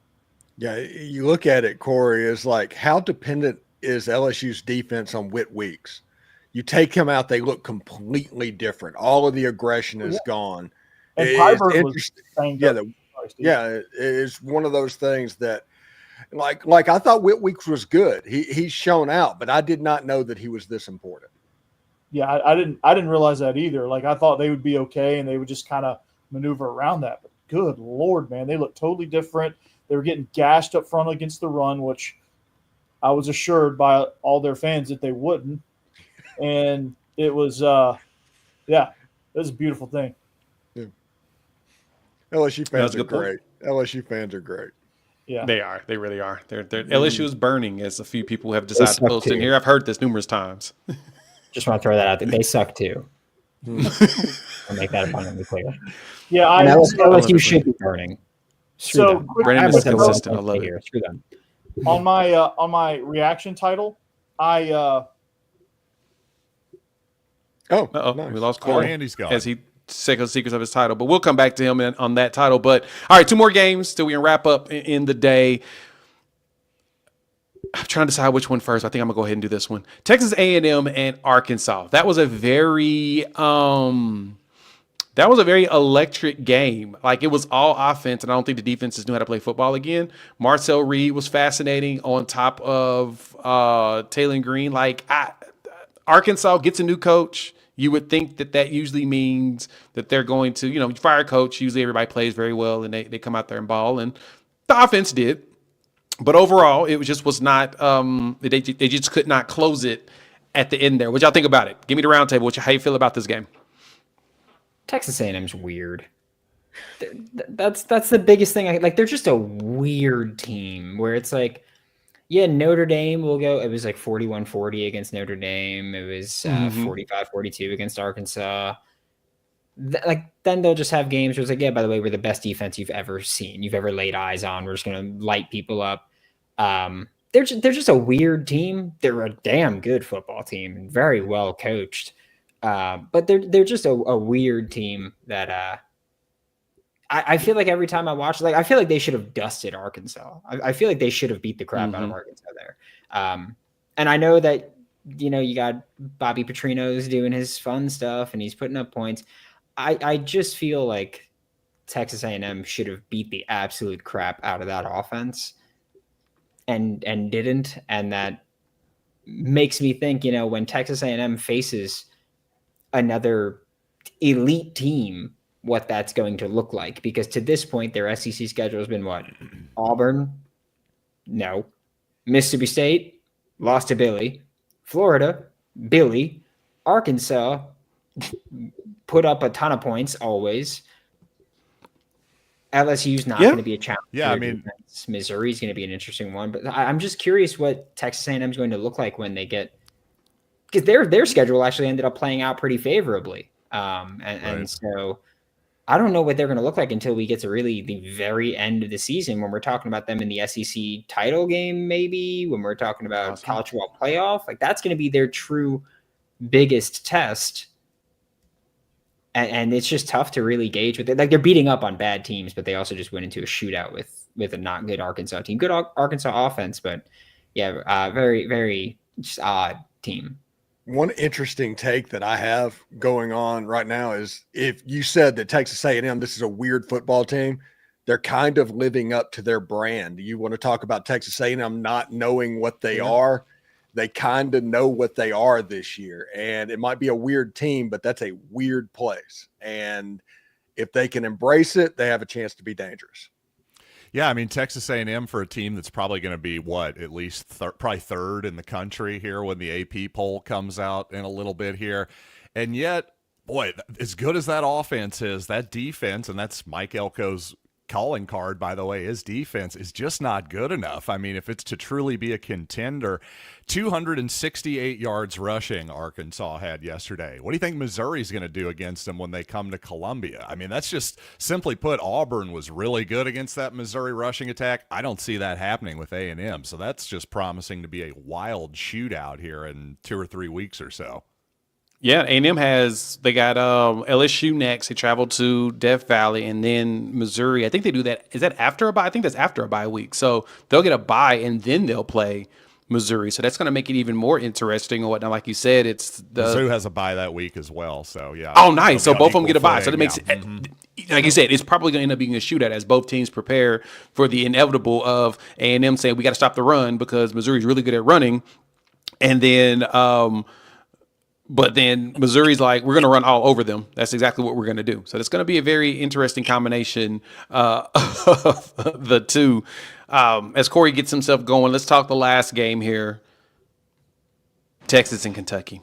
Yeah, you look at it, Corey, is like how dependent is LSU's defense on Whit Weeks? You take him out, they look completely different. All of the aggression is gone. And Pyburn was saying, it's one of those things that, like I thought Whit Weeks was good. He's shown out, but I did not know that he was this important. Yeah, I didn't realize that either. Like I thought they would be okay and they would just kind of maneuver around that. But good Lord, man, they look totally different. They were getting gashed up front against the run, which I was assured by all their fans that they wouldn't. And it was, it was a beautiful thing. Yeah. LSU fans are great. LSU fans are great. Yeah, they are. They really are. They're LSU is burning, as a few people have decided to post in here. I've heard this numerous times. Just want to throw that out there. They suck too. I'll make that abundantly clear. Yeah, LSU should be burning. So Brandon is consistent. I love it. Screw them. On my reaction title, nice. We lost Corey. Andy's gone. As he said the secrets of his title, but we'll come back to him on that title. But all right, 2 more games till we can wrap up in the day. I'm trying to decide which one first. I think I'm gonna go ahead and do this one. Texas A&M and Arkansas. That was a very electric game. Like, it was all offense, and I don't think the defenses knew how to play football again. Marcel Reed was fascinating on top of Taylor Green. Arkansas gets a new coach. You would think that usually means that they're going to, fire a coach. Usually everybody plays very well, and they come out there and ball, and the offense did. But overall, it was not they just could not close it at the end there. What y'all think about it? Give me the roundtable. How you feel about this game? Texas A&M's weird. That's the biggest thing. They're just a weird team where it's like, yeah, Notre Dame will go. It was like 41-40 against Notre Dame. It was 45-42 against Arkansas. Then they'll just have games where it's like, yeah, by the way, we're the best defense you've ever seen, you've ever laid eyes on. We're just going to light people up. They're just a weird team. They're a damn good football team and very well coached. But they're just a weird team that I feel like every time I watch, I feel like they should have dusted Arkansas. I feel like they should have beat the crap out of Arkansas there. And I know that, you got Bobby Petrino's doing his fun stuff and he's putting up points. I just feel like Texas A&M should have beat the absolute crap out of that offense and didn't. And that makes me think, when Texas A&M faces another elite team, what that's going to look like. Because to this point, their SEC schedule has been what? Auburn? No. Mississippi State? Lost to Billy. Florida? Billy. Arkansas? Put up a ton of points always. LSU's not going to be a challenge. Yeah, Missouri's going to be an interesting one. But I'm just curious what Texas A&M is going to look like when they get, because their schedule actually ended up playing out pretty favorably. And so I don't know what they're going to look like until we get to really the very end of the season, when we're talking about them in the SEC title game, maybe when we're talking about college football playoff. That's going to be their true biggest test. And it's just tough to really gauge with it. They're beating up on bad teams, but they also just went into a shootout with a not good Arkansas team. Good Arkansas offense, but yeah, very, very just odd team. One interesting take that I have going on right now is, if you said that Texas A&M, this is a weird football team, they're kind of living up to their brand. You want to talk about Texas A&M not knowing what they are? They kind of know what they are this year, and it might be a weird team, but that's a weird place. And if they can embrace it, they have a chance to be dangerous. Yeah, Texas A&M, for a team that's probably going to be at least probably third in the country here when the AP poll comes out in a little bit here. And yet, boy, as good as that offense is, that defense, and that's Mike Elko's calling card, by the way, his defense is just not good enough. If it's to truly be a contender, 268 yards rushing Arkansas had yesterday. What do you think Missouri's going to do against them when they come to Columbia? That's just, simply put, Auburn was really good against that Missouri rushing attack. I don't see that happening with A&M, so that's just promising to be a wild shootout here in 2 or 3 weeks or so. Yeah, A&M they got LSU next. They travel to Death Valley, and then Missouri. I think they do that. Is that after a bye? I think that's after a bye week. So they'll get a bye, and then they'll play Missouri. So that's going to make it even more interesting and whatnot. Like you said, Mizzou has a bye that week as well. So yeah. Oh, nice. So both of them get a bye. So that makes it, like you said, it's probably going to end up being a shootout as both teams prepare for the inevitable of A&M saying we got to stop the run because Missouri's really good at running, and then but then Missouri's like, we're going to run all over them. That's exactly what we're going to do. So it's going to be a very interesting combination of the two. As Corey gets himself going, let's talk the last game here. Texas and Kentucky.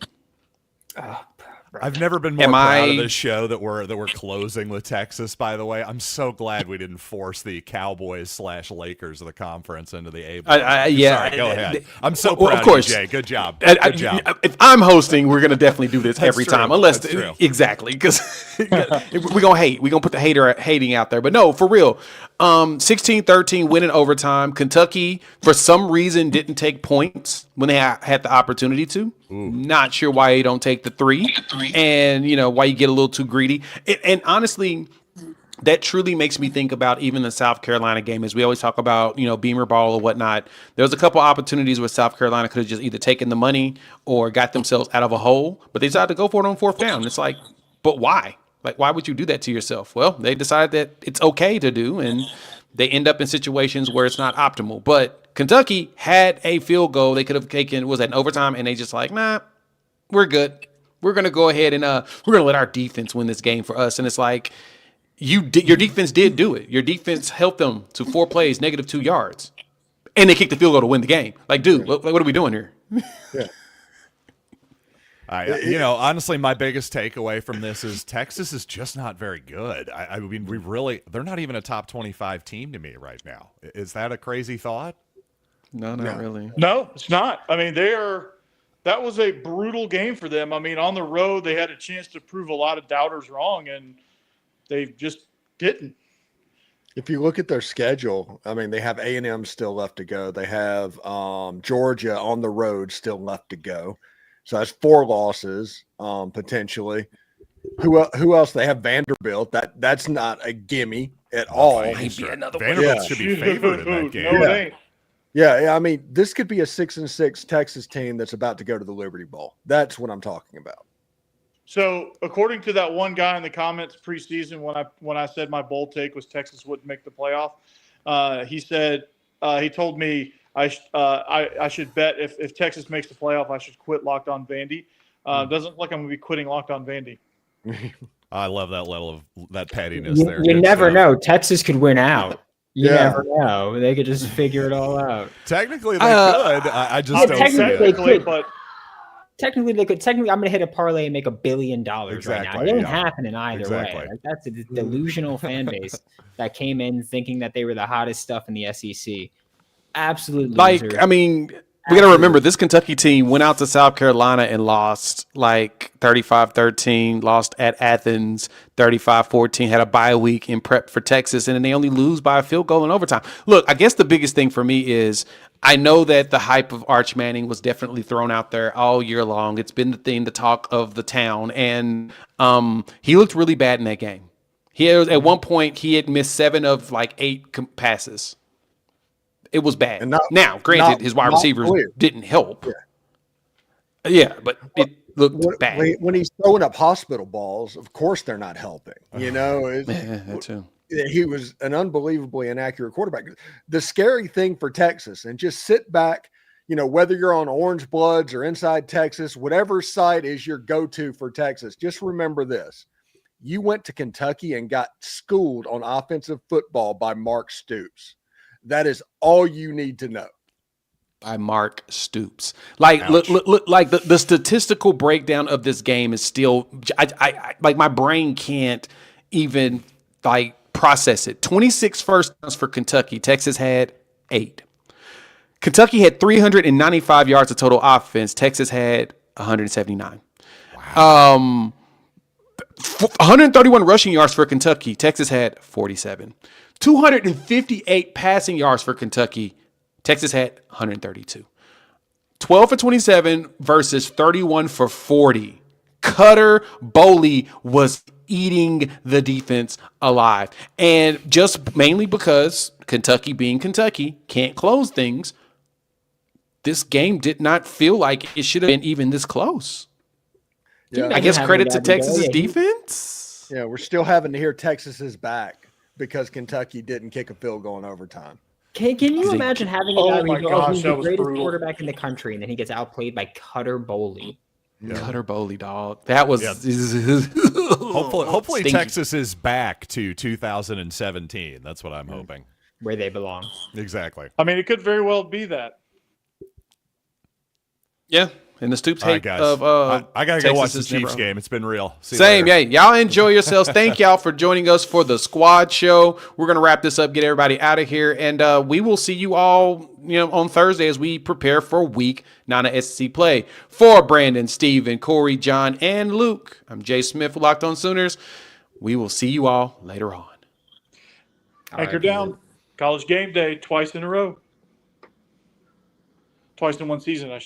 I've never been more proud of this show that we're closing with Texas, by the way. I'm so glad we didn't force the Cowboys/Lakers of the conference into the A. Sorry, go ahead. I'm so proud of course. EJ. Good job. Good job. If I'm hosting, we're going to definitely do this every time. Unless exactly, because we're going to hate. We're going to put the hating out there. But no, for real. 16-13 win in overtime. Kentucky, for some reason, didn't take points when they had the opportunity to. Ooh. Not sure why you don't take the three. And, why you get a little too greedy. And honestly, that truly makes me think about even the South Carolina game, as we always talk about, Beamer ball or whatnot. There was a couple opportunities where South Carolina could have just either taken the money or got themselves out of a hole, but they decided to go for it on fourth down. It's like, but why? Why would you do that to yourself? Well, they decided that it's okay to do, and they end up in situations where it's not optimal. But Kentucky had a field goal they could have taken, was that in overtime, and they just like, nah, we're good. We're going to go ahead and we're going to let our defense win this game for us. And it's like, your defense did do it. Your defense helped them to 4 plays, -2 yards. And they kicked the field goal to win the game. Like, dude, what are we doing here? Yeah. Honestly, my biggest takeaway from this is Texas is just not very good. I mean, they're not even a top 25 team to me right now. Is that a crazy thought? No, not really. No, it's not. I mean, that was a brutal game for them. I mean, on the road, they had a chance to prove a lot of doubters wrong, and they just didn't. If you look at their schedule, I mean, they have A&M still left to go. They have Georgia on the road still left to go. So that's 4 losses potentially. Who else? They have Vanderbilt. That's not a gimme at all. Might be another one. Vanderbilt should be favored in that game. No, it ain't. Yeah. I mean, this could be a 6-6 Texas team that's about to go to the Liberty Bowl. That's what I'm talking about. So, according to that one guy in the comments preseason, when I said my bold take was Texas wouldn't make the playoff, he said he told me I should bet if Texas makes the playoff, I should quit Locked On Vandy. Doesn't look like I'm going to be quitting Locked On Vandy. I love that level of that pettiness there. You never know. Texas could win out. You Yeah. never know. They could just figure it all out. Technically, they could. I just don't see technically it. they could. But Technically, they could. Technically, I'm going to hit a parlay and make $1 billion right now. Exactly, It ain't yeah. happening either Exactly. way. Like, that's a delusional fan base that came in thinking that they were the hottest stuff in the SEC. Absolute losers. Like, I mean, we got to remember this Kentucky team went out to South Carolina and lost like 35-13, lost at Athens 35-14, had a bye week in prep for Texas, and then they only lose by a field goal in overtime. Look, I guess the biggest thing for me is I know that the hype of Arch Manning was definitely thrown out there all year long. It's been the thing, the talk of the town, and he looked really bad in that game. At one point, he had missed 7 of like 8 passes. It was bad. And Now, granted, his wide receivers didn't help. Yeah, but it looked bad. When he's throwing up hospital balls, of course they're not helping. You know, That too. he was an unbelievably inaccurate quarterback. The scary thing for Texas, and just sit back, whether you're on Orange Bloods or Inside Texas, whatever site is your go-to for Texas, just remember this. You went to Kentucky and got schooled on offensive football by Mark Stoops. That is all you need to know. By Mark Stoops. Like, look, like the statistical breakdown of this game is still, I like my brain can't even like process it. 26 first downs for Kentucky. Texas had 8. Kentucky had 395 yards of total offense. Texas had 179. Wow. 131 rushing yards for Kentucky. Texas had 47. 258 passing yards for Kentucky. Texas had 132. 12 for 27 versus 31 for 40. Cutter Boley was eating the defense alive. And just mainly because Kentucky being Kentucky can't close things, this game did not feel like it should have been even this close. Yeah. I guess credit to Texas's defense. Yeah, we're still having to hear Texas is back because Kentucky didn't kick a field goal in overtime. Can you imagine having a guy my who's gosh, the that was greatest brutal. quarterback in the country, and then he gets outplayed by Cutter Boley? Cutter Boley, dog. That was Hopefully Stinky. Texas is back to 2017. That's what I'm hoping. Where they belong. Exactly. I mean, it could very well be that. Yeah. And the Stoops All right, hate guys. of I gotta go watch the Texas is never Chiefs over. game. It's been real. See you Same, later. yeah. Y'all enjoy yourselves. Thank y'all for joining us for the squad show. We're gonna wrap this up, get everybody out of here, and we will see you all, on Thursday as we prepare for week 9 of SEC play. For Brandon, Steven, Corey, John, and Luke, I'm Jay Smith with Locked On Sooners. We will see you all later on. Anchor down. College game day twice in a row. Twice in one season, I should